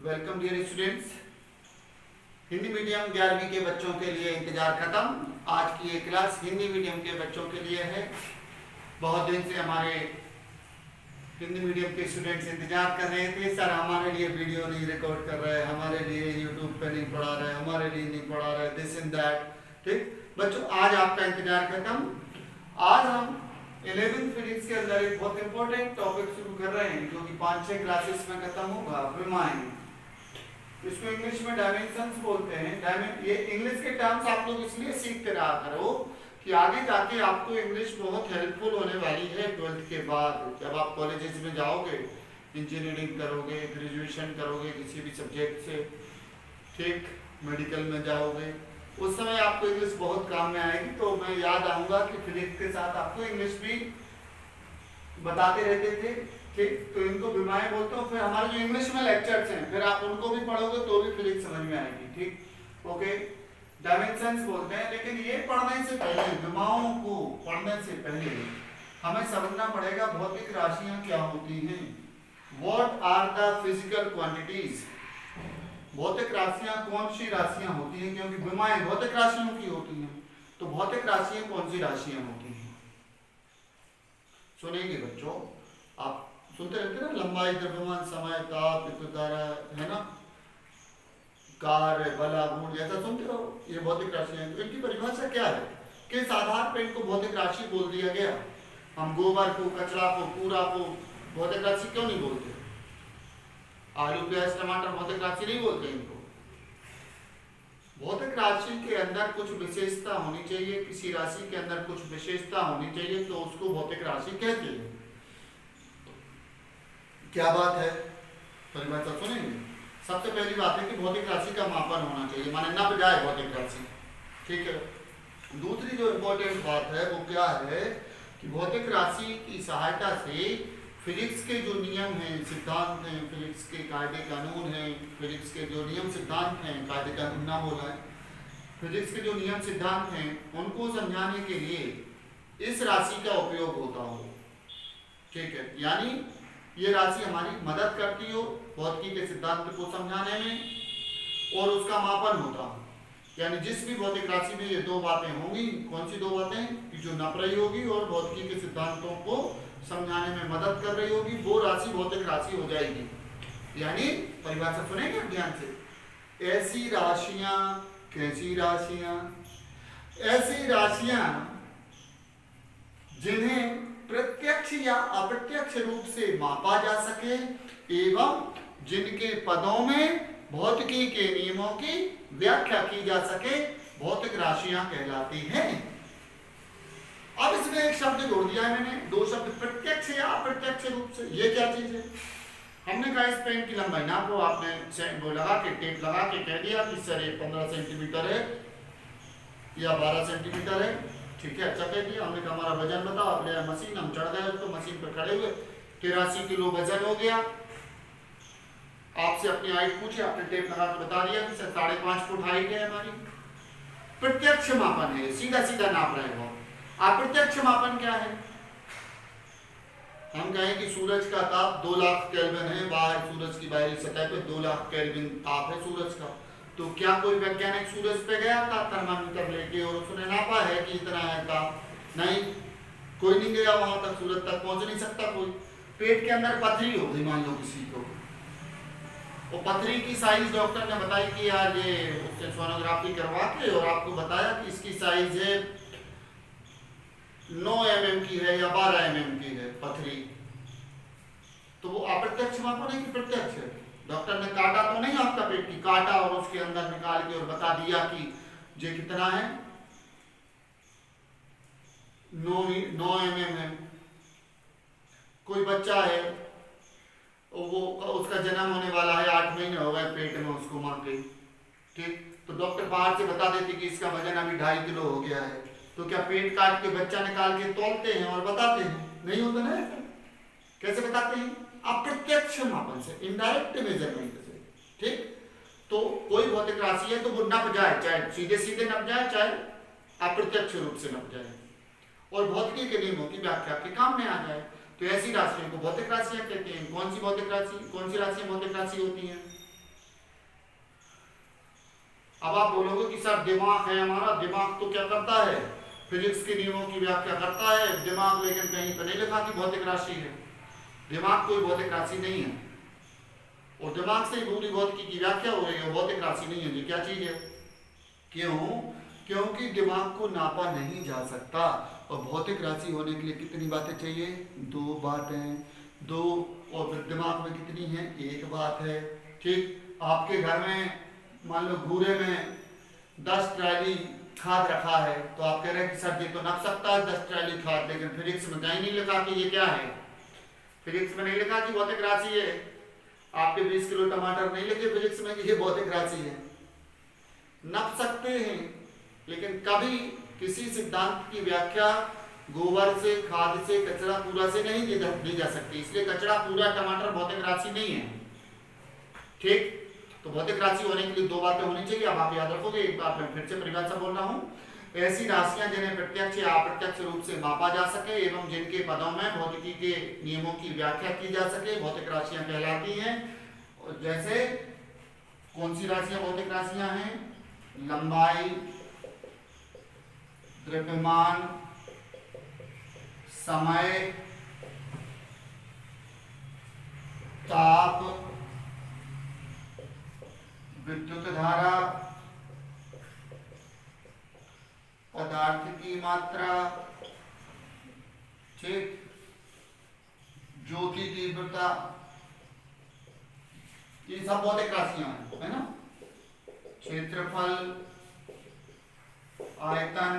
Welcome dear students. Hindi medium 11वीं के बच्चों के लिए इंतजार खत्म। आज की ये क्लास हिंदी मीडियम के बच्चों के लिए है। बहुत दिन से हमारे हिंदी मीडियम के स्टूडेंट्स इंतजार कर रहे थे, सर हमारे लिए वीडियो नहीं रिकॉर्ड कर रहे, हमारे लिए यूट्यूब पे नहीं पढ़ा रहे, हमारे लिए नहीं पढ़ा रहे, दिस एंड दैट। ठीक बच्चों, आज आपका इंतजार खत्म। आज हम 11th फिजिक्स के अंदर एक बहुत इंपॉर्टेंट टॉपिक शुरू कर रहे हैं जो कि 5-6 क्लासेस में खत्म होगा, विमाएं। इसको इंग्लिश में डायमेंशंस बोलते हैं। ये इंग्लिश के टर्म्स आप लोग इसलिए सीखते रहा करो कि आगे जाके आपको इंग्लिश बहुत हेल्पफुल होने वाली है 12th के बाद। जब आप कॉलेजेस में जाओगे, इंजीनियरिंग करोगे, ग्रेजुएशन करोगे किसी भी सब्जेक्ट से, ठीक, मेडिकल में जाओगे, उस समय आपको इंग्लिश बहुत काम में आएगी। तो मैं याद आऊंगा कि फिजिक्स के साथ आपको इंग्लिश भी बताते रहते थे, ठीक। तो इनको विमाएं बोलते हो। फिर हमारे जो इंग्लिश में लेक्चर्स हैं, फिर आप उनको भी पढ़ोगे तो भी फिजिक्स समझ में आएगी, ठीक। ओके, डायमेंशंस बोलते हैं। लेकिन ये पढ़ने से पहले, विमाओं को पढ़ने से पहले हमें समझना पड़ेगा भौतिक राशियां क्या होती हैं। What are the physical quantities. भौतिक राशियां कौन सी राशियां होती हैं, क्योंकि विमाएं भौतिक राशियों की होती हैं। तो भौतिक राशियां कौन सी राशियां होती हैं, सुनेंगे बच्चों। आप सुनते रहते ना, लंबाई, द्रव्यमान, समय, ताप, विद्युत धारा, है ना, कार्य, बल, गुण, जैसा सुनते हो, ये भौतिक राशियां। तो इनकी परिभाषा क्या है, किस आधार पर इनको भौतिक राशि बोल दिया गया। हम गोबर को, कचरा को, कूड़ा को भौतिक राशि क्यों नहीं बोलते। आलू, प्याज, टमाटर भौतिक राशि नहीं बोलते इनको। भौतिक राशि के अंदर कुछ विशेषता होनी चाहिए, किसी राशि के अंदर कुछ विशेषता होनी चाहिए, तो उसको भौतिक राशि कहते हैं। क्या बात है, परिभाषा सुनेंगे। सबसे पहली बात है कि भौतिक राशि का मापन होना चाहिए, माने नप जाए भौतिक राशि, ठीक है। दूसरी जो इम्पोर्टेंट बात है वो क्या है कि भौतिक राशि की सहायता से फिजिक्स के जो नियम हैं, सिद्धांत हैं, फिजिक्स के कायदे कानून हैं, फिजिक्स के जो नियम सिद्धांत हैं, कायदे कानून ना बोला है, फिजिक्स के जो नियम सिद्धांत हैं उनको समझाने के लिए इस राशि का उपयोग होता हो, ठीक है। यानी ये राशि हमारी मदद करती हो भौतिकी के सिद्धांत को समझाने में, और उसका मापन होता हो। यानी जिस भी भौतिक राशि में ये दो बातें होंगी, कौन सी दो बातें, कि जो नप रही होगी और भौतिकी के सिद्धांतों को समझाने में मदद कर रही होगी, वो राशि भौतिक राशि हो जाएगी। यानी परिभाषा सुनेंगे ध्यान से। ऐसी राशियां, कैसी राशियां, ऐसी राशियां जिन्हें प्रत्यक्ष या अप्रत्यक्ष रूप से मापा जा सके एवं जिनके पदों में भौतिकी के नियमों की व्याख्या की जा सके, भौतिक राशियां कहलाती हैं। अब इसमें एक शब्द जोड़ दिया है मैंने, दो शब्द, प्रत्यक्ष या अप्रत्यक्ष रूप से। ये क्या चीज है, हमने कहा इस पेन की लंबाई नापो, आपने वो लगा के, टेप लगा के कह दिया कि सर ये 15 सेंटीमीटर है या 12 सेंटीमीटर है, ठीक है, अच्छा कह दिया। हमने कहा हमारा वजन बताओ, अपने मशीन, हम चढ़ गए तो मशीन पर खड़े हुए, 83 किलो वजन हो गया। आपसे अपनी हाइट पूछी, आपने टेप लगा के बता दिया कि सर 5.5 फुट हाइट है हमारी। प्रत्यक्ष मापन है, सीधा सीधा नाप रहे हो। अप्रत्यक्ष मापन क्या है, हम कहें कि सूरज का ताप 2 लाख केल्विन है, बाहर सूरज की बाहरी सतह पे 2 लाख केल्विन ताप है सूरज का। तो क्या कोई वैज्ञानिक सूरज पे गया था थर्मामीटर लेके और उसने नापा है कि इतना है ताप? नहीं, कोई नहीं गया वहां तक, सूरज तक पहुंच नहीं सकता कोई। पेट के अंदर पथरी हो गई मान लो किसी को, वो पथरी की साइज डॉक्टर ने बताई कि यार ये उससे सोनोग्राफी करवा के और आपको बताया कि इसकी साइज है 9 mm की है या 12 mm की है पथरी। तो वो अप्रत्यक्ष मापन है कि प्रत्यक्ष है? डॉक्टर ने काटा तो नहीं आपका पेट की, काटा और उसके अंदर निकाल के और बता दिया कि ये कितना है, 9 mm है। कोई बच्चा है, वो उसका जन्म होने वाला है, 8 महीने हो गए पेट में उसको मां के, ठीक। तो डॉक्टर बाहर से बता देते कि इसका वजन अभी 2.5 किलो हो गया है। तो क्या पेट काट के बच्चा निकाल के तौलते हैं और बताते हैं? नहीं होता ना ऐसा। कैसे बताते हैं? अप्रत्यक्ष मापन से, इनडायरेक्ट मेजरमेंट से, ठीक। तो कोई भौतिक राशि है तो वो नप जाए, चाहे सीधे सीधे नप जाए, चाहे अप्रत्यक्ष रूप से नप जाए, और भौतिकी के नियमों की व्याख्या के काम में आ जाए। तो ऐसी राशियों को भौतिक राशियां कहते हैं। कौन सी भौतिक राशि, कौन सी राशि भौतिक राशि होती हैं? अब आप बोलोगे कि सर दिमाग है हमारा, दिमाग तो क्या करता है, फिजिक्स के नियमों की व्याख्या करता है दिमाग, लेकिन कहीं पर नहीं लिखा कि भौतिक राशि है। दिमाग कोई भौतिक राशि नहीं है, और दिमाग से दूरी भौतिकी की व्याख्या हो रही है, भौतिक राशि नहीं है। ये क्या चीज है? क्यों? क्योंकि दिमाग को नापा नहीं जा सकता, और भौतिक राशि होने के लिए कितनी बातें चाहिए? 2 बातें, 2, और दिमाग में कितनी है? 1 बात है। ठीक, आपके घर में मान लो घूरे में 10 ट्राली खाद रखा है, तो आप कह रहे हैं कि सर ये तो नप सकता है 10 ट्राली खाद, लेकिन फिजिक्स में कहीं नहीं लिखा कि ये क्या है, फिजिक्स में नहीं लिखा कि भौतिक राशि है। आपके 20 किलो टमाटर नहीं लिखे फिजिक्स में कि ये भौतिक राशि है। नप सकते हैं, लेकिन कभी किसी सिद्धांत की व्याख्या गोबर से, खाद से, कचरा पूरा से नहीं दी जा सकती, इसलिए कचरा पूरा टमाटर भौतिक राशि नहीं है। ठीक, तो भौतिक राशि होने के लिए 2 बातें होनी चाहिए। अब आप याद रखोगे, एक बार मैं फिर से परिभाषा बोल रहा हूँ। ऐसी राशियां जिन्हें प्रत्यक्ष या अप्रत्यक्ष रूप से मापा जा सके एवं जिनके पदों में भौतिकी के नियमों की व्याख्या की जा सके, भौतिक राशियां कहलाती हैं। जैसे कौन सी राशियां भौतिक राशियां हैं? लंबाई, द्रव्यमान, समय, ताप, विद्युत धारा, पदार्थ की मात्रा, ठीक, ज्योति तीव्रता, ये सब भौतिक राशियां हैं, है ना। क्षेत्रफल, आयतन,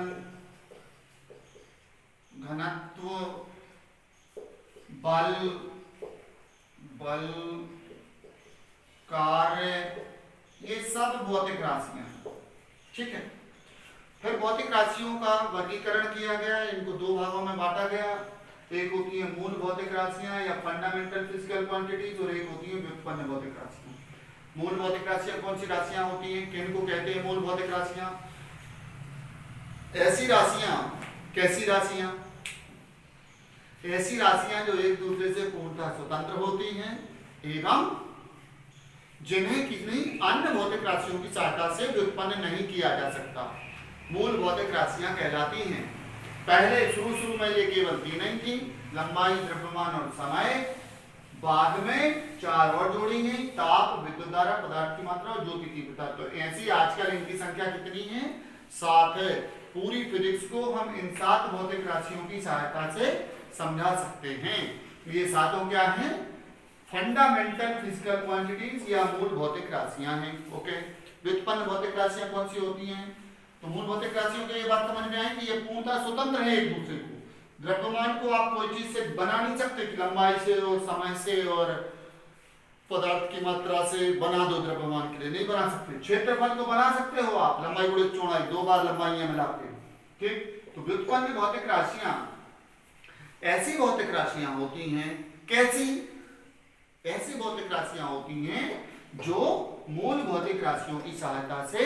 घनत्व, बल, कार्य, ये सब भौतिक राशियां हैं। ठीक है, फिर भौतिक राशियों का वर्गीकरण किया गया, इनको 2 भागों में बांटा गया। एक होती है मूल भौतिक राशियां या फंडामेंटल फिजिकल क्वांटिटीज, और एक होती है व्युत्पन्न भौतिक राशियां। मूल भौतिक राशियां कौन सी राशियां होती हैं, किनको कहते हैं मूल भौतिक राशियां? ऐसी राशियां, कैसी राशियां? ऐसी राशियां जो एक दूसरे से पूर्णतः स्वतंत्र होती हैं एवं जिन्हें किसी अन्य भौतिक राशियों की सहायता से व्युत्पन्न नहीं किया जा सकता, मूल भौतिक राशियां कहलाती हैं। पहले शुरू में ये केवल 3 ही थी, लंबाई, द्रव्यमान और समय। बाद में 4 और जोड़ी हैं, ताप, विद्युत धारा, पदार्थ की मात्रा और ज्योति तीव्रता। तो ऐसी आजकल इनकी संख्या कितनी है? 7 है। पूरी फिजिक्स को हम इन 7 भौतिक राशियों की सहायता से समझा सकते हैं। ये 7 क्या हैं? फंडामेंटल फिजिकल क्वांटिटीज या मूल भौतिक राशियां हैं। ओके, व्युत्पन्न भौतिक राशियां कौन सी होती हैं? तो मूल भौतिक राशियों की ये बात समझ में आए कि ये पूर्णतः स्वतंत्र है एक दूसरे को। द्रव्यमान को आप कोई चीज से बना नहीं सकते कि लंबाई से और समय से और पदार्थ की मात्रा से बना दो, द्रव्यमान के लिए नहीं बना सकते। क्षेत्रफल को बना सकते हो आप, लंबाई गुणित चौड़ाई, 2 बार लंबाइयां मिलाते हैं। ठीक, तो व्युत्पन्न भौतिक राशियां ऐसी भौतिक राशियां होती हैं, कैसी? ऐसी भौतिक राशियां होती हैं जो मूल भौतिक राशियों की सहायता से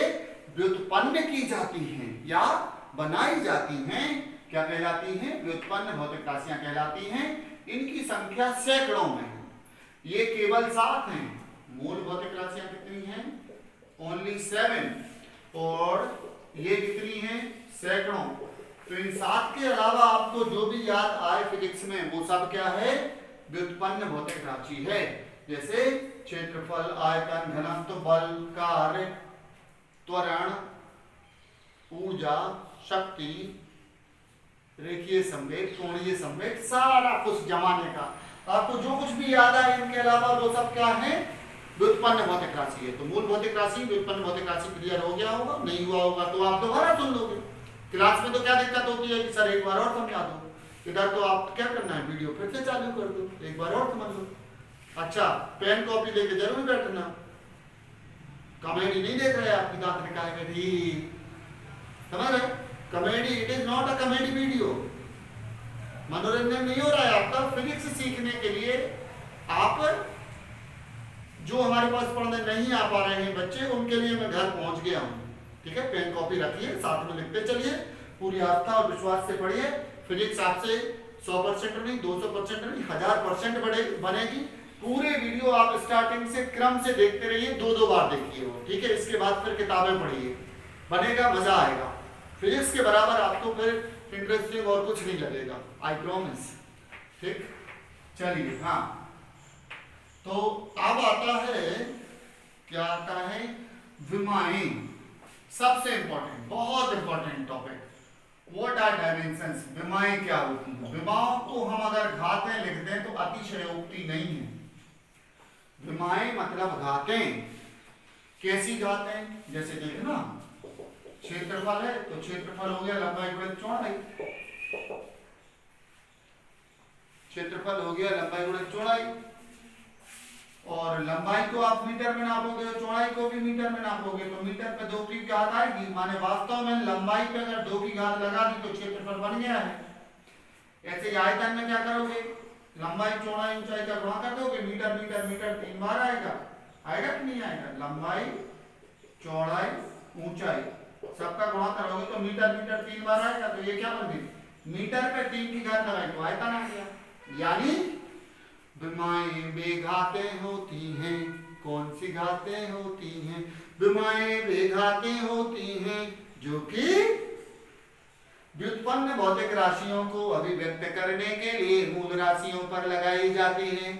व्युत्पन्न की जाती हैं या बनाई जाती हैं। क्या कहलाती हैं? व्युत्पन्न भौतिक राशियां कहलाती हैं। इनकी संख्या सैकड़ों में है, ये केवल 7 हैं। मूल भौतिक राशियां कितनी हैं? ओनली 7। और ये कितनी हैं? सैकड़ों। तो इन 7 के अलावा आपको जो भी याद आए फिजिक्स में, वो सब क्या है? व्युत्पन्न भौतिक राशि है। जैसे क्षेत्रफल, आयतन, घनत्व, बल, कार्य, त्वरण, ऊर्जा, शक्ति, रेखीय संवेग, कोणीय संवेग, सारा कुछ जमाने का आपको जो कुछ भी याद आए इनके अलावा वो सब क्या है? व्युत्पन्न भौतिक राशि है। तो मूल भौतिक राशि, व्युत्पन्न भौतिक राशि क्लियर हो गया होगा। नहीं हुआ होगा तो आप दोबारा सुन लोगे। क्लास में तो क्या दिक्कत होती है कि सर एक बार और समझा दो, इधर तो आप क्या करना है, वीडियो फिर से चालू कर दो, एक बार और समझ लो। अच्छा, पेन कॉपी लेके जरूर बैठना, कॉमेडी नहीं देख रहे आपकी दांत निकाल के, समझ रहे? Comedy, it is not a comedy video. मनोरंजन नहीं हो रहा है आपका। फिजिक्स सीखने के लिए आप जो हमारे पास पढ़ने नहीं आ पा रहे हैं बच्चे, उनके लिए मैं घर पहुंच गया हूं। ठीक है, पेन कॉपी रखिए, साथ में लिखते चलिए, पूरी आस्था और विश्वास से पढ़िए। फिजिक्स आपसे 100% नहीं, 200% नहीं, 1000% बनेगी। पूरे वीडियो आप स्टार्टिंग से क्रम से देखते रहिए, 2-2 बार देखिए वो, ठीक है। इसके बाद फिर किताबें पढ़िए, बनेगा, मजा आएगा। फिजिक्स के बराबर आपको फिर इंटरेस्टिंग और कुछ नहीं लगेगा, आई प्रॉमिस, ठीक। चलिए, हाँ, तो अब आता है, क्या आता है, विमाएं। सबसे इंपॉर्टेंट, बहुत important topic, what are dimensions, विमाएं क्या होती हैं। विमाओं को हम अगर घातें लिख दें तो अतिशयोक्ति नहीं है। विमाएं मतलब घातें। कैसी घातें? जैसे देखना, क्षेत्रफल है तो क्षेत्रफल हो गया लंबाई गुणित चौड़ाई, क्षेत्रफल हो गया लंबाई गुणित चौड़ाई, और लंबाई को आप मीटर में नापोगे और चौड़ाई को भी मीटर में नापोगे तो मीटर पे 2 की घात आएगी। माने वास्तव में लंबाई पे अगर 2 की घात लगा दी तो क्षेत्रफल बन गया है। ऐसे आयतन में क्या करोगे, लंबाई चौड़ाई ऊंचाई का गुणा कर दोगे, मीटर मीटर मीटर 3 बार आएगा, आएगा कि नहीं आएगा? लंबाई चौड़ाई ऊंचाई सबका गुणा करोगे तो मीटर मीटर 3 बार आएगा। तो ये क्या बन गई, मीटर पे 3 की घात लगाई तो आयतन आ गया। यानी विमाएं बेघातें होती हैं। कौन सी घातें होती हैं? विमाएं बेघातें होती हैं जो कि व्युत्पन्न भौतिक राशियों को अभिव्यक्त करने के लिए मूल राशियों पर लगाई जाती हैं।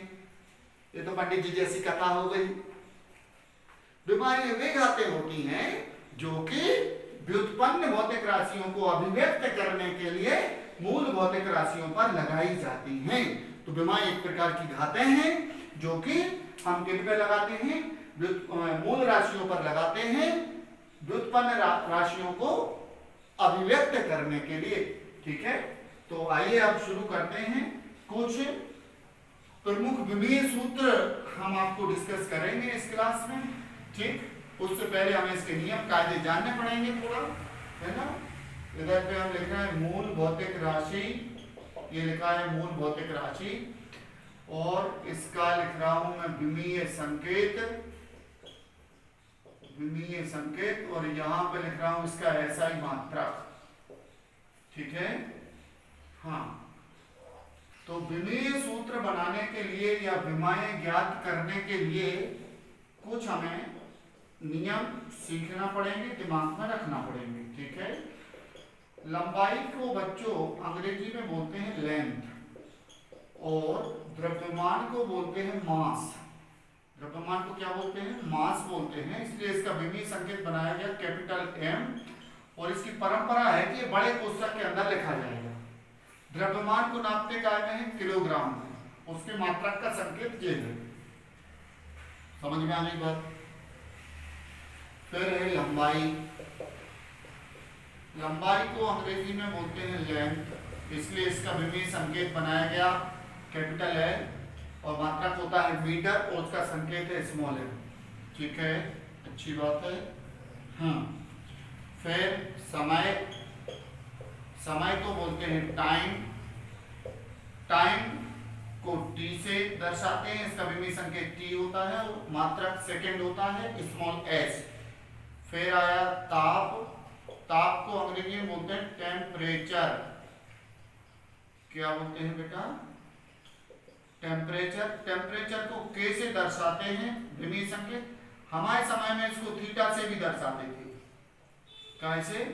ये तो पंडित जी जैसी कथा हो गई। विमाएं वे घातें होती हैं जो कि व्युत्पन्न भौतिक राशियों को अभिव्यक्त करने के लिए मूल भौतिक राशियों पर लगाई जाती हैं। तो विमाएं एक प्रकार की घातें हैं जो कि हम किन पे लगाते हैं, मूल राशियों पर लगाते हैं, व्युत्पन्न राशियों को अभिव्यक्त करने के लिए, ठीक है। तो आइए अब शुरू करते हैं। कुछ प्रमुख विमीय सूत्र हम आपको डिस्कस करेंगे इस क्लास में, ठीक। उससे पहले हमें इसके नियम कायदे जानने पड़ेंगे थोड़ा, है ना। इधर पे हम लिख रहे हैं मूल भौतिक राशि, ये लिखा है मूल भौतिक राशि, और इसका लिख रहा हूं मैं विमीय संकेत, विमीय संकेत, और यहां पे लिख रहा हूं इसका SI मात्रक, ठीक है। हाँ, तो विमीय सूत्र बनाने के लिए या विमाएं ज्ञात करने के लिए कुछ हमें नियम सीखना पड़ेंगे, दिमाग में रखना पड़ेंगे, ठीक है। लंबाई को बच्चों अंग्रेजी में बोलते हैं लेंथ, और द्रव्यमान को बोलते हैं मास। द्रव्यमान को क्या बोलते हैं? मास बोलते हैं। इसलिए इसका विमीय संकेत बनाया गया कैपिटल M, और इसकी परंपरा है कि बड़े कोष्ठक के अंदर लिखा जाएगा। द्रव्यमान को नापते काय में है, किलोग्राम में, उसके मात्रक का संकेत ये है। समझ में आ गई बात? फिर है लंबाई। लंबाई को अंग्रेजी में बोलते हैं लेंथ, इसलिए इसका विमीय संकेत बनाया गया कैपिटल L, और मात्रक होता है मीटर, और उसका संकेत है स्मॉल m, ठीक है, अच्छी बात है। हाँ, फिर समय, समय को बोलते हैं टाइम, टाइम को t से दर्शाते हैं, इसका विमीय संकेत t होता है, और मात्रक सेकंड होता है स्मॉल s। फिर आया ताप, ताप को अंग्रेजी में बोलते हैं टेम्परेचर। क्या बोलते हैं बेटा? टेम्परेचर। टेम्परेचर को K से दर्शाते हैं विमीय संकेत। हमारे समय में इसको थीटा से भी दर्शाते थे। कैसे?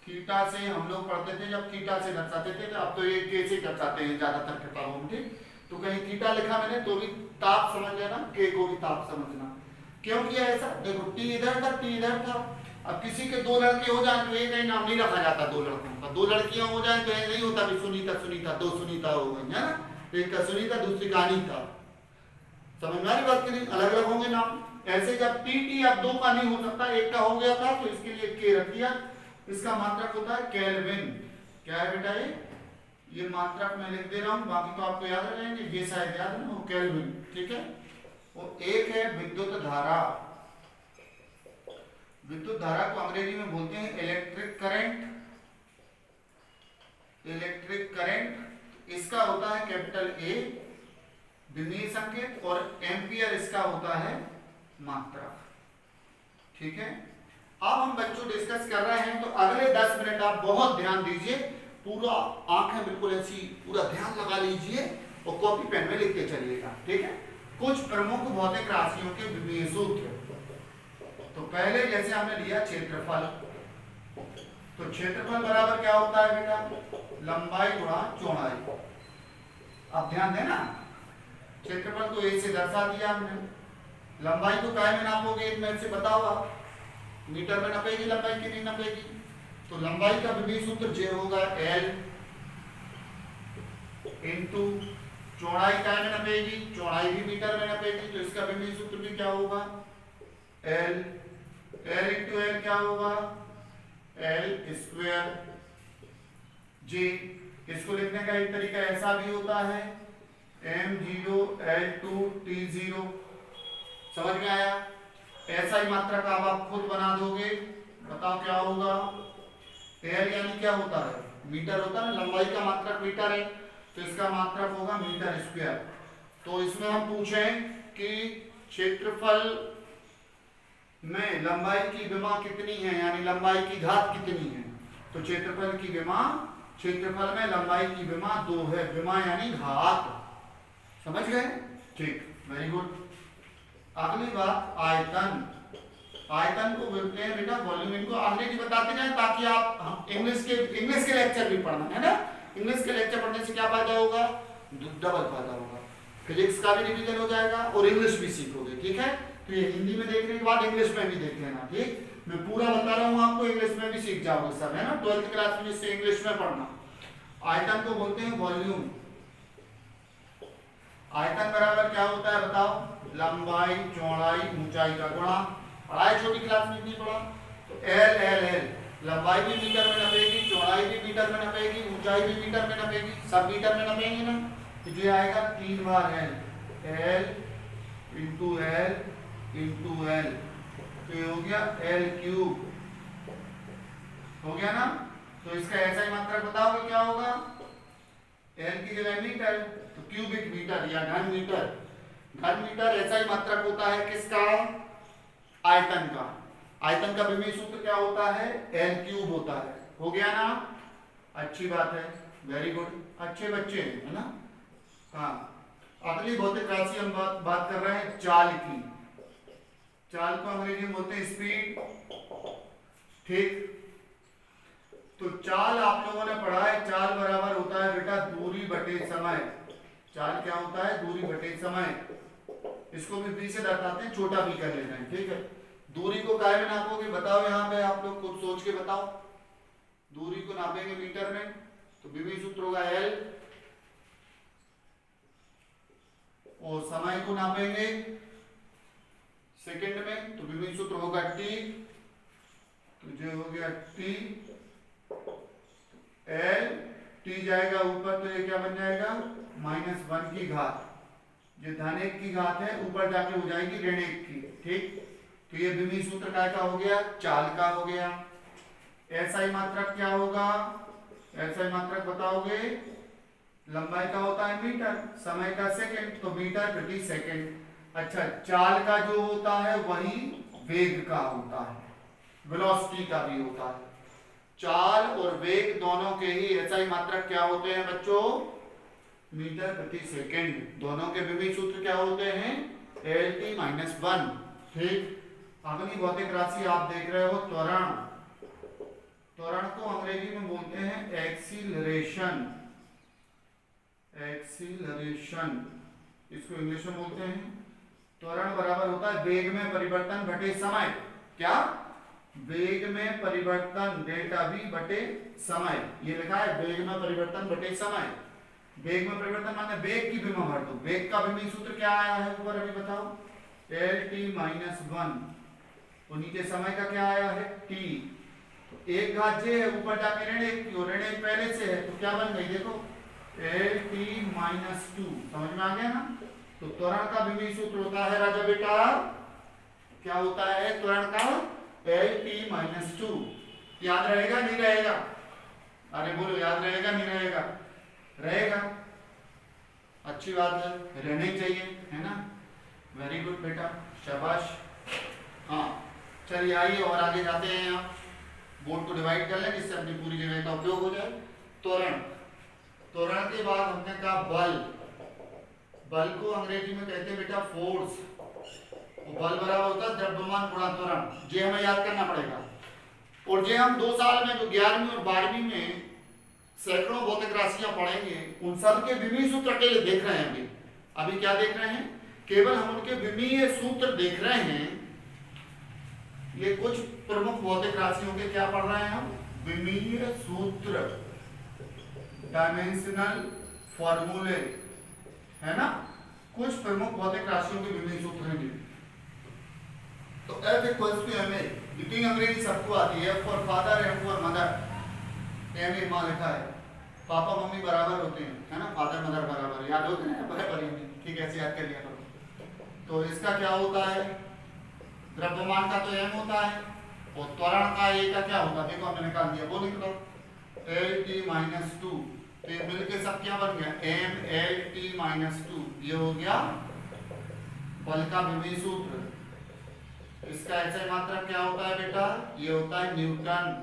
थीटा से हम लोग पढ़ते थे जब थीटा से दर्शाते थे, अब तो ये K से दर्शाते हैं ज्यादातर किताबों में, ठीक। तो कहीं थीटा लिखा मैंने तो भी ताप समझ लेना, K को भी ताप समझना। क्यों किया ऐसा? देखो T इधर था, T इधर था। अब किसी के 2 लड़के हो जाए तो एक ही नाम नहीं रखा जाता 2 लड़कों का। 2 लड़कियां हो जाए तो ये नहीं होता कि सुनीता सुनीता, 2 सुनीता हो गई, है ना। एक का सुनीता, दूसरी का अनीता। समझ में आ रही बात की नहीं? अलग अलग होंगे नाम। ऐसे जब टी अब 2 का नहीं हो सकता, एक का हो गया था तो इसके लिए K रख दिया। इसका मात्रक होता है केल्विन। क्या है बेटा? ये मात्रक मैं लिख दे रहा हूँ, बाकी तो आपको याद रहेंगे, ये शायद याद ना हो, केल्विन, ठीक है। और एक है विद्युत धारा। विद्युत धारा को अंग्रेजी में बोलते हैं इलेक्ट्रिक करंट। इलेक्ट्रिक करंट इसका होता है कैपिटल A विमीय संकेत, और एम्पियर इसका होता है मात्रक, ठीक है। अब हम बच्चों डिस्कस कर रहे हैं, तो अगले 10 मिनट आप बहुत ध्यान दीजिए, पूरा आंखें बिल्कुल ऐसी पूरा ध्यान लगा लीजिए और कॉपी पेन में लिखते चलिएगा, ठीक है। कुछ प्रमुख भौतिक राशियों के विमीय सूत्र। तो पहले जैसे हमने लिया क्षेत्रफल, तो क्षेत्रफल बराबर क्या होता है बेटा, लंबाई गुणा चौड़ाई। अब ध्यान देना, क्षेत्रफल को ए से दर्शा दिया हमने, लंबाई को काय में नापोगे इनमें से बताओ आप, मीटर में नापेगी लंबाई की नहीं नापेगी। तो लंबाई का विमीय सूत्र जे होगा एल इंटू चौड़ाई काय में नापेगी, चौड़ाई भी मीटर में नापेगी, तो इसका विमीय सूत्र भी क्या होगा एल, एल इंटू एल क्या होगा एल स्क्वायर जे। इसको लिखने का एक तरीका ऐसा भी होता है m0 L2 T0, समझ में आया। ऐसा ही मात्रा का अब आप खुद बना दोगे, बताओ क्या होगा, एल यानी क्या होता है मीटर होता है, लंबाई का मात्रक मीटर है, तो इसका मात्रक होगा मीटर स्क्वायर। तो इसमें हम पूछें कि क्षेत्रफल में लंबाई की विमा कितनी है, यानी लंबाई की घात कितनी है, तो क्षेत्रफल की विमा, क्षेत्रफल में लंबाई की विमा 2 है, विमा यानी घात, समझ गए, ठीक, वेरी गुड। अगली बात आयतन, आयतन को बोलते हैं बेटा वॉल्यूम। इनको अंग्रेजी बताते जाए ताकि आप इंग्लिश के लेक्चर भी पढ़ना है ना, इंग्लिश के लेक्चर पढ़ने से क्या फायदा होगा, डबल फायदा होगा, फिजिक्स का भी रिवीजन हो जाएगा और इंग्लिश भी सीखोगे, ठीक है। तो ये हिंदी में देखने के बाद इंग्लिश में भी देख लेना, ठीक, मैं पूरा बता रहा हूँ आपको, इंग्लिश में भी सीख जाओगे सब, है ना, 12th क्लास में जिससे इंग्लिश में पढ़ना। आयतन को बोलते हैं वॉल्यूम। आयतन बराबर क्या होता है बताओ, लंबाई चौड़ाई ऊंचाई का गुणा, पढ़ाई छोटी क्लास में नहीं पढ़ा, तो एल एल एल, लंबाई भी मीटर में नपेगी, चौड़ाई भी मीटर में नपेगी, ऊंचाई भी मीटर में नपेगी, सब मीटर में नपेंगे ना, तो ये आएगा 3 बार L, L into L into L, तो ये हो गया एल क्यूब, हो गया ना। तो इसका ऐसा ही मात्रक बताओगे क्या होगा, एल की जगह मीटर, तो क्यूबिक मीटर या घन मीटर, घन मीटर ऐसा ही मात्रक होता है किसका, आयतन का। आयतन का विमीय सूत्र क्या होता है, एल क्यूब होता है, हो गया ना, अच्छी बात है, वेरी गुड, अच्छे बच्चे हैं, है ना। हाँ, अगली भौतिक राशि हम बात कर रहे हैं चाल की। चाल को अंग्रेजी में बोलते हैं स्पीड, ठीक। तो चाल आप लोगों ने पढ़ा है, चाल बराबर होता है बेटा दूरी बटे समय। चाल क्या होता है, दूरी बटे समय, इसको भी बी से दर्शाते हैं, छोटा बी कर लेना है, ठीक है। दूरी को काय में नापोगे बताओ, यहाँ पे आप लोग खुद सोच के बताओ, दूरी को नापेंगे मीटर में, तो विमीय सूत्र होगा एल, और समय को नापेंगे सेकंड में, तो विमीय सूत्र होगा टी, तो जो हो गया टी, एल, टी जाएगा ऊपर, तो ये क्या बन जाएगा -1 की घात, जो धन 1 की घात है ऊपर जाके हो जाएगी ऋण 1 की, ठीक। तो ये विमीय सूत्र का हो गया, चाल का हो गया। ऐसा ही मात्रक क्या होगा, ऐसा ही मात्रक बताओगे, लंबाई का होता है मीटर, समय का सेकंड, तो मीटर प्रति सेकंड। अच्छा, चाल का जो होता है वही वेग का होता है, वेलोसिटी का भी होता है। चाल और वेग दोनों के ही ऐसा ही मात्रक क्या होते हैं बच्चों, मीटर प्रति सेकंड। दोनों के विमीय सूत्र क्या होते हैं, LT-1, ठीक। अगली भौतिक राशि आप देख रहे हो त्वरण। त्वरण को अंग्रेजी में बोलते हैं एक्सीलरेशन, एक्सीलरेशन, इसको इंग्लिश में बोलते हैं। त्वरण बराबर होता है वेग में परिवर्तन बटे समय, क्या, वेग में परिवर्तन डेल्टा v बटे समय, ये लिखा है वेग में परिवर्तन बटे समय। वेग में परिवर्तन माने वेग की विमा भर दो, वेग का विमीय सूत्र क्या आया है ऊपर अभी बताओ, LT-1, और नीचे समय का क्या आया है t, तो 1 घात j है, ऊपर जाके ऋण 1 की, और ऋण 1 पहले से है, तो क्या बन गई देखो LT-2, समझ में आ गया ना। तो त्वरण का विमीय सूत्र होता है राजा बेटा, क्या होता है त्वरण का, LT-2। याद रहेगा नहीं रहेगा, अरे बोलो याद रहेगा नहीं रहेगा, रहेगा, अच्छी बात है, रहना ही चाहिए, है ना, वेरी गुड बेटा, शाबाश। हाँ चलिए आइए और आगे जाते हैं, आप बोर्ड को डिवाइड कर लें जिससे अपनी पूरी जगह का उपयोग हो जाए। त्वरण, त्वरण के बाद हमने कहा बल। बल को अंग्रेजी में कहते हैं बेटा फोर्स। बल बराबर होता है द्रव्यमान गुणा त्वरण। ये हमें याद करना पड़ेगा। और ये हम 2 साल में जो 11वीं और 12वीं में सैकड़ों भौतिक राशियां पढ़ेंगे, उन सब के विमीय सूत्र अकेले देख रहे हैं। अभी क्या देख रहे हैं? केवल हम उनके विमीय सूत्र देख रहे हैं। ये कुछ प्रमुख भौतिक राशियों के क्या पढ़ रहे हैं हम? विमीय सूत्र, डायमेंशनल फॉर्मूले, है ना? कुछ प्रमुख भौतिक राशियों के विमीय सूत्र हैं। तो F इक्वल्स टू ma, लिखिंग अंग्रेजी सबको आती है। For father and for mother ma मां लिखा है। पापा मम्मी बराबर होते हैं, है ना? फादर मदर बराबर याद होते हैं, बराबर ही। ठीक है, ऐसे याद कर लिया करो। तो इसका क्या होता है? द्रव्यमान का तो m होता है और त्वरण का a का क्या होता है? देखो हमने निकाल दिया, वो लिख लो Lt-2। तो ये मिलके सब क्या बन गया? mLt-2। ये हो गया बल का विमीय सूत्र। इसका ऐसा मात्रक क्या होता है बेटा? ये होता है न्यूटन।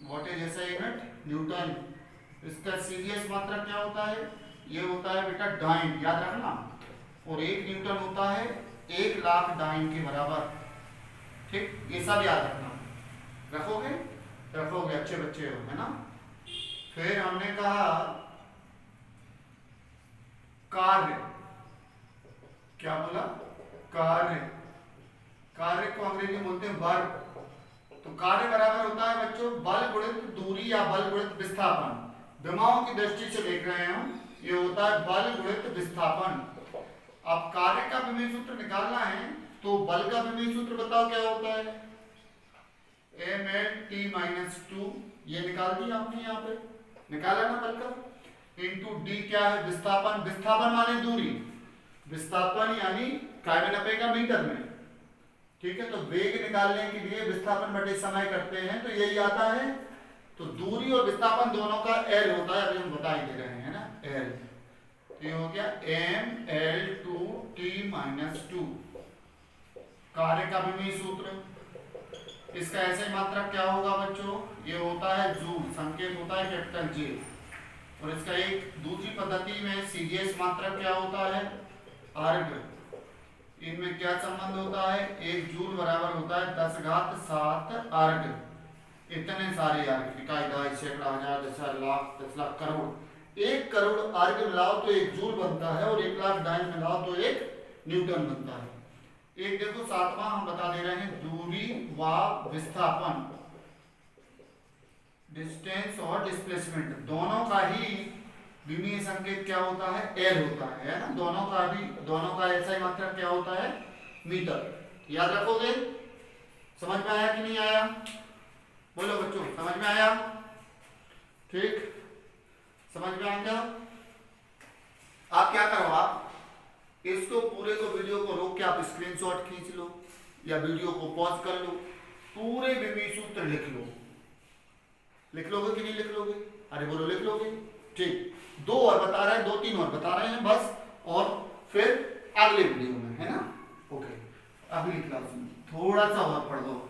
व्हाट इज ऐसा यूनिट? न्यूटन। इसका सीरियस मात्रक क्या होता है? ये होता है बेटा डाइन, याद रखना। और 1 न्यूटन होता है 1 लाख डाइन के बराबर। ठीक, ये सब याद रखना। रखोगे? रखोगे, अच्छे बच्चे हो, है ना? फिर हमने कहा कार्य। क्या बोला? कार्य। कार्य को अंग्रेजी में बोलते हैं वर्क। तो कार्य बराबर होता है बच्चों बल गुणित दूरी या बल गुणित विस्थापन। विमाओं की दृष्टि से देख रहे हैं हम, ये होता है बल गुणित विस्थापन। अब कार्य का विमीय सूत्र निकालना है, तो बल का विमीय सूत्र बताओ क्या होता है? mLt-2। ये निकाल दिया आपने, यहाँ पे निकाला ना बल का। इंटू डी क्या है? विस्थापन। विस्थापन माने दूरी, विस्थापन यानी काय में नपेगा? मीटर में। ठीक है, तो वेग निकालने के लिए विस्थापन बटे समय करते हैं, तो यही आता है। तो दूरी और विस्थापन दोनों का L होता है, अभी हम बता ही दे रहे हैं ना, L। तो ये हो गया mL2T-2। कार्य का विमीय सूत्र। इसका ऐसे मात्रक क्या होगा बच्चों? ये होता है जूल, संकेत होता है कैपिटल J। और इसका एक दूसरी पद्धति में सीजीएस मात्रक क्या होता है? अर्ग। इनमें क्या संबंध होता है? 1 जूल बराबर होता है 10⁻7 अर्ग। इतने सारे अर्ग, इकाई, दहाई, सैकड़ा, हजार, 10,000, लाख, 10 लाख, करोड़। 1 करोड़ अर्ग मिलाओ तो 1 जूल बनता है, और 1 लाख डाइन मिलाओ तो 1 न्यूटन बनता है। एक देखो 7वां हम बता दे रहे हैं, दूरी व विस्थापन, डिस्टेंस और डिस्प्लेसमेंट, दोनों का ही विमीय संकेत क्या होता है? L होता है ना? दोनों का ऐसा ही मात्रक क्या होता है? मीटर। याद रखोगे? समझ में आया कि नहीं आया? बोलो बच्चों, समझ में आया? ठीक, समझ में आएगा? आप क्या करो, आप इसको पूरे को वीडियो को रोक के आप स्क्रीनशॉट खींच लो या वीडियो को पॉज कर लो, पूरे विमीय सूत्र लिख लो। लिख लोगे कि नहीं लिख लोगे? अरे बोलो, लिख लोगे? ठीक, 2 और बता रहे हैं, 2-3 और बता रहे हैं बस, और फिर अगले वीडियो में, है ना? ओके, अगली क्लास में थोड़ा सा और पढ़ दो,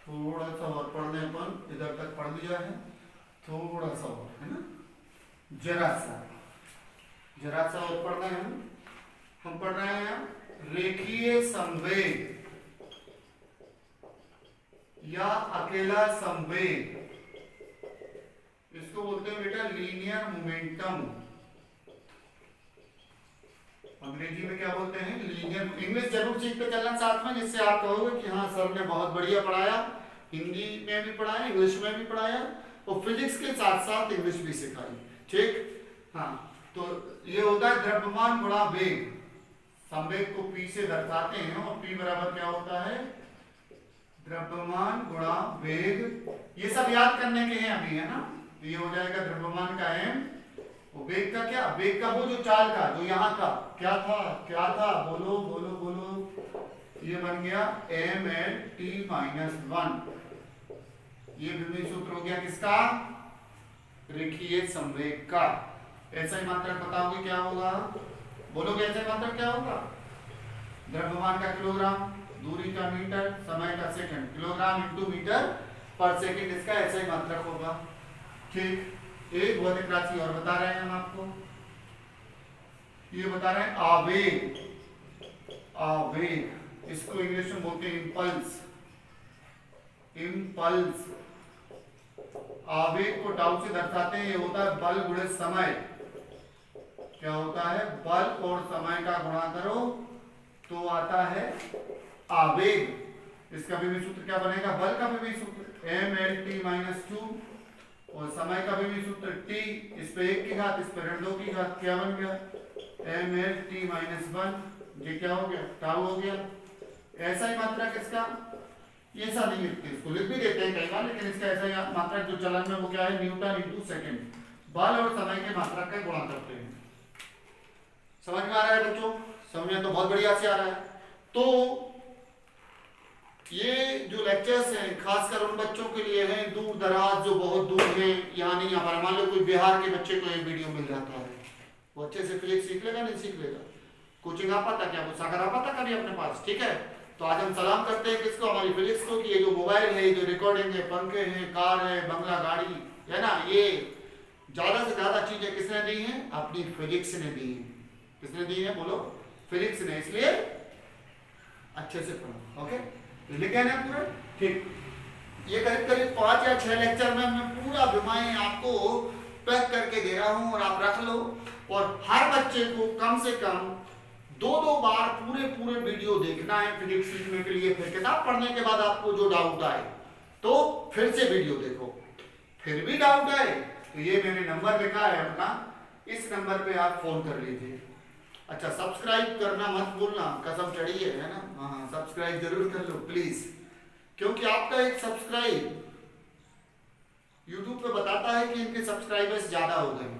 थोड़ा सा और पढ़ लें अपन। इधर तक पढ़ लिया है, थोड़ा सा और, है ना? जरा सा और पढ़ रहे हैं हम पढ़ रहे हैं रेखीय संवेग या अकेला संवेग। इसको बोलते हैं बेटा लीनियर मोमेंटम। अंग्रेजी में क्या बोलते हैं? लीनियर। इंग्लिश जरूर सीखते चलना साथ में, जिससे आप कहोगे कि हाँ सर ने बहुत बढ़िया पढ़ाया, हिंदी में भी पढ़ाया, इंग्लिश में भी पढ़ाया, और फिजिक्स के साथ साथ इंग्लिश भी सिखाई। ठीक, हाँ। तो ये होता है द्रव्यमान गुणा वेग। संवेग को P से दर्शाते हैं, और P बराबर क्या होता है? द्रव्यमान गुणा वेग। ये सब याद करने के हैं अभी, है ना? ये हो जाएगा द्रव्यमान का m, और वेग का क्या? वेग का वो जो चाल का, जो यहाँ का क्या था? बोलो बोलो बोलो। ये बन गया mLt-1। ये विमीय सूत्र हो गया किसका? रेखीय संवेग का। ऐसा ही मात्रक बताओगे क्या होगा? बोलोगे ऐसा ही मात्रक क्या होगा? द्रव्यमान का किलोग्राम, दूरी का मीटर, समय का सेकंड। किलोग्राम इंटू मीटर पर सेकंड, इसका ऐसा ही मात्रक होगा। ठीक, एक भौतिक राशि और बता रहे हैं हम आपको, ये बता रहे हैं आवेग, आवेग इसको इंग्लिश में बोलते हैं इम्पल्स, इम्पल्स। आवेग को टाउ से दर्शाते हैं, ये होता है बल गुणे समय। क्या होता है? बल और समय का गुणा करो तो आता है आवेग। इसका विभव सूत्र क्या बनेगा? बल का विभव सूत्र mLT-2 और समय का विभव सूत्र t, इस पे 1 की घात, इस पे ऋण 2 की घात, क्या बन गया? mLT-1। ये क्या हो गया? टाउ हो गया। ऐसा ही मात्रक इसका, ये ऐसा नहीं लिखते, इसको लिख भी देते हैं कई बार, लेकिन इसका ऐसा ही मात्रक जो चलन में वो क्या है? Newton into second. बल और समय के मात्रक का गुणा करते हैं। समझ में आ रहा है बच्चों? समझ में तो बहुत बढ़िया से आ रहा है। तो ये जो लेक्चर्स हैं खासकर उन बच्चों के लिए हैं दूर दराज, जो बहुत दूर है, यहाँ नहीं आ पा रहा। मान लो कोई बिहार के बच्चे को ये वीडियो मिल जाता है, वो अच्छे से फिजिक्स सीख लेगा? नहीं सीख लेगा? कोचिंग आ पाता क्या? वो सागर आ पाता कभी अपने पास? ठीक है, तो आज हम सलाम करते हैं किसको? हमारी फिजिक्स को, कि ये जो मोबाइल है, जो रिकॉर्डिंग है, पंखे हैं, कार है, बंगला, गाड़ी है ना, ये ज्यादा से ज्यादा चीजें किसने दी हैं? अपनी फिजिक्स ने दी है। किसने दी है? बोलो, फिजिक्स ने। इसलिए अच्छे से पढ़ो। ओके, लिखे ना पूरे? ठीक। ये करीब करीब 5 या 6 लेक्चर में मैं पूरा विमाएं आपको पैक करके दे रहा हूं, और आप रख लो। और हर बच्चे को कम से कम 2-2 बार पूरे वीडियो देखना है फिजिक्स सीखने के लिए। फिर किताब पढ़ने के बाद आपको जो डाउट आए तो फिर से वीडियो देखो। फिर भी डाउट आए तो ये मैंने नंबर लिखा है अपना, इस नंबर पे आप फोन कर लीजिए। अच्छा, सब्सक्राइब करना मत भूलना, कसम चढ़ी है ना? हाँ, सब्सक्राइब जरूर कर लो प्लीज, क्योंकि आपका एक सब्सक्राइब यूट्यूब पे बताता है कि इनके सब्सक्राइबर्स ज्यादा हो गए।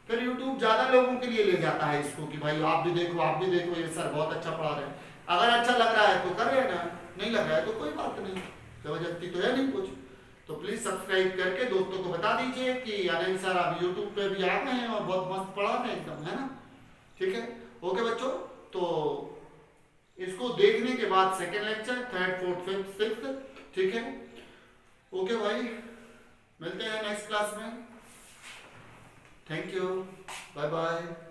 फिर यूट्यूब ज्यादा लोगों के लिए ले जाता है इसको, कि भाई आप भी देखो, आप भी देखो, ये सर बहुत अच्छा पढ़ा रहे हैं। अगर अच्छा लग रहा है तो कर लेना, नहीं लग रहा है तो कोई बात नहीं, जबरदस्ती तो है नहीं कुछ। तो प्लीज सब्सक्राइब करके दोस्तों को बता दीजिए कि अनिल सर आप यूट्यूब पे भी आ गए हैं और बहुत मस्त पढ़ा रहे हैं एकदम, है ना? ठीक है, ओके बच्चों। तो इसको देखने के बाद second lecture, third, fourth, fifth, sixth, ठीक है? ओके भाई, मिलते हैं नेक्स्ट क्लास में। Thank you, bye bye.